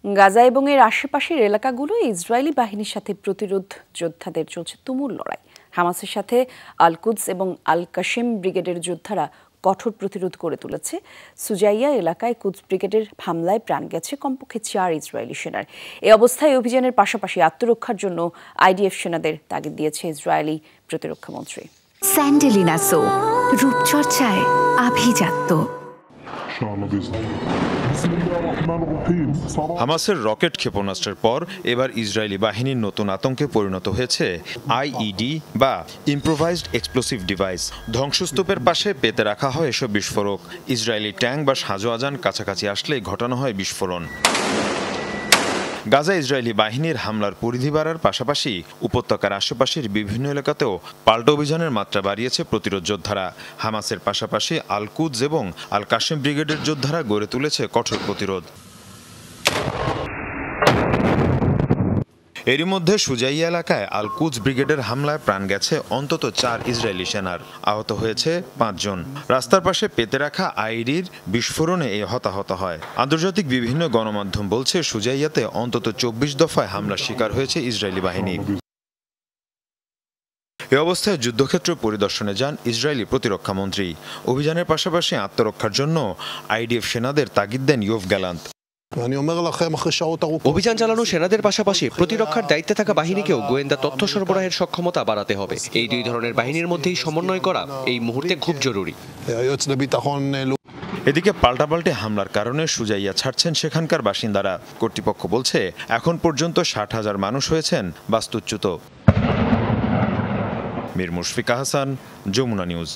গাজা এবং এর আশেপাশের এলাকাগুলো ইসরায়েলি বাহিনীর সাথে প্রতিরোধ যোদ্ধাদের চলছে তুমুল লড়াই। হামাসের সাথে আল কুদস এবং আল কাশেম ব্রিগেডের যোদ্ধারা কঠোর প্রতিরোধ গড়ে তুলেছে। সুজাইয়া এলাকায় কুদস ব্রিগেডের হামলায় প্রাণ গেছে কমপক্ষে 4 ইসরায়েলি সেনার। এই অবস্থায় অভিযানের পাশাপাশি আত্মরক্ষার জন্য আইডিএফ সেনাদের তাগিদ দিয়েছে ইসরায়েলি প্রতিরক্ষা মন্ত্রী। স্যান্ডেলিনা সো, রূপচর্চায় আভিজাত্য। হামাসের রকেট ক্ষেপণাস্ত্রের পর এবার ইসরায়েলি বাহিনীর নতুন আতঙ্কে পরিণত হয়েছে আইইডি বা ইম্প্রোভাইজড এক্সপ্লোসিভ ডিভাইস। ধ্বংসস্তূপের পাশে পেতে রাখা হয় এসব বিস্ফোরক। ইসরায়েলি ট্যাঙ্ক বা সাজোয়াজান কাছাকাছি আসলেই ঘটানো হয় বিস্ফোরণ। গাজা ইসরায়েলি বাহিনীর হামলার পরিধি বাড়ার পাশাপাশি উপত্যকার আশেপাশের বিভিন্ন এলাকাতেও পাল্টা অভিযানের মাত্রা বাড়িয়েছে প্রতিরোধ যোদ্ধারা। হামাসের পাশাপাশি আল কুদস এবং আল কাশেম ব্রিগেডের যোদ্ধারা গড়ে তুলেছে কঠোর প্রতিরোধ। এরই মধ্যে সুজাইয়া এলাকায় আল কুদস ব্রিগেডের হামলায় প্রাণ গেছে অন্তত 4 ইসরায়েলি সেনার, আহত হয়েছে 5 জন। রাস্তার পাশে পেতে রাখা আইডির বিস্ফোরণে এই হতাহত হয়। আন্তর্জাতিক বিভিন্ন গণমাধ্যম বলছে সুজাইয়াতে অন্তত 24 দফায় হামলার শিকার হয়েছে ইসরায়েলি বাহিনী। এ অবস্থায় যুদ্ধক্ষেত্র পরিদর্শনে যান ইসরায়েলি প্রতিরক্ষা মন্ত্রী। অভিযানের পাশাপাশি আত্মরক্ষার জন্য আইডিএফ সেনাদের তাগিদ দেন ইয়োভ গ্যালান্ট। অভিযান চালানো সেনাদের পাশাপাশি প্রতিরক্ষার দায়িত্বে থাকা বাহিনীকেও গোয়েন্দা তথ্য সরবরাহের সক্ষমতা বাড়াতে হবে। এই দুই ধরনের বাহিনীর মধ্যেই সমন্বয় করা এই মুহূর্তে খুব জরুরি। এদিকে পাল্টাপাল্টে হামলার কারণে সুজাইয়া ছাড়ছেন সেখানকার বাসিন্দারা। কর্তৃপক্ষ বলছে এখন পর্যন্ত 60,000 মানুষ হয়েছেন বাস্তুচ্যুত। মীর মুশফিকা হাসান, যমুনা নিউজ।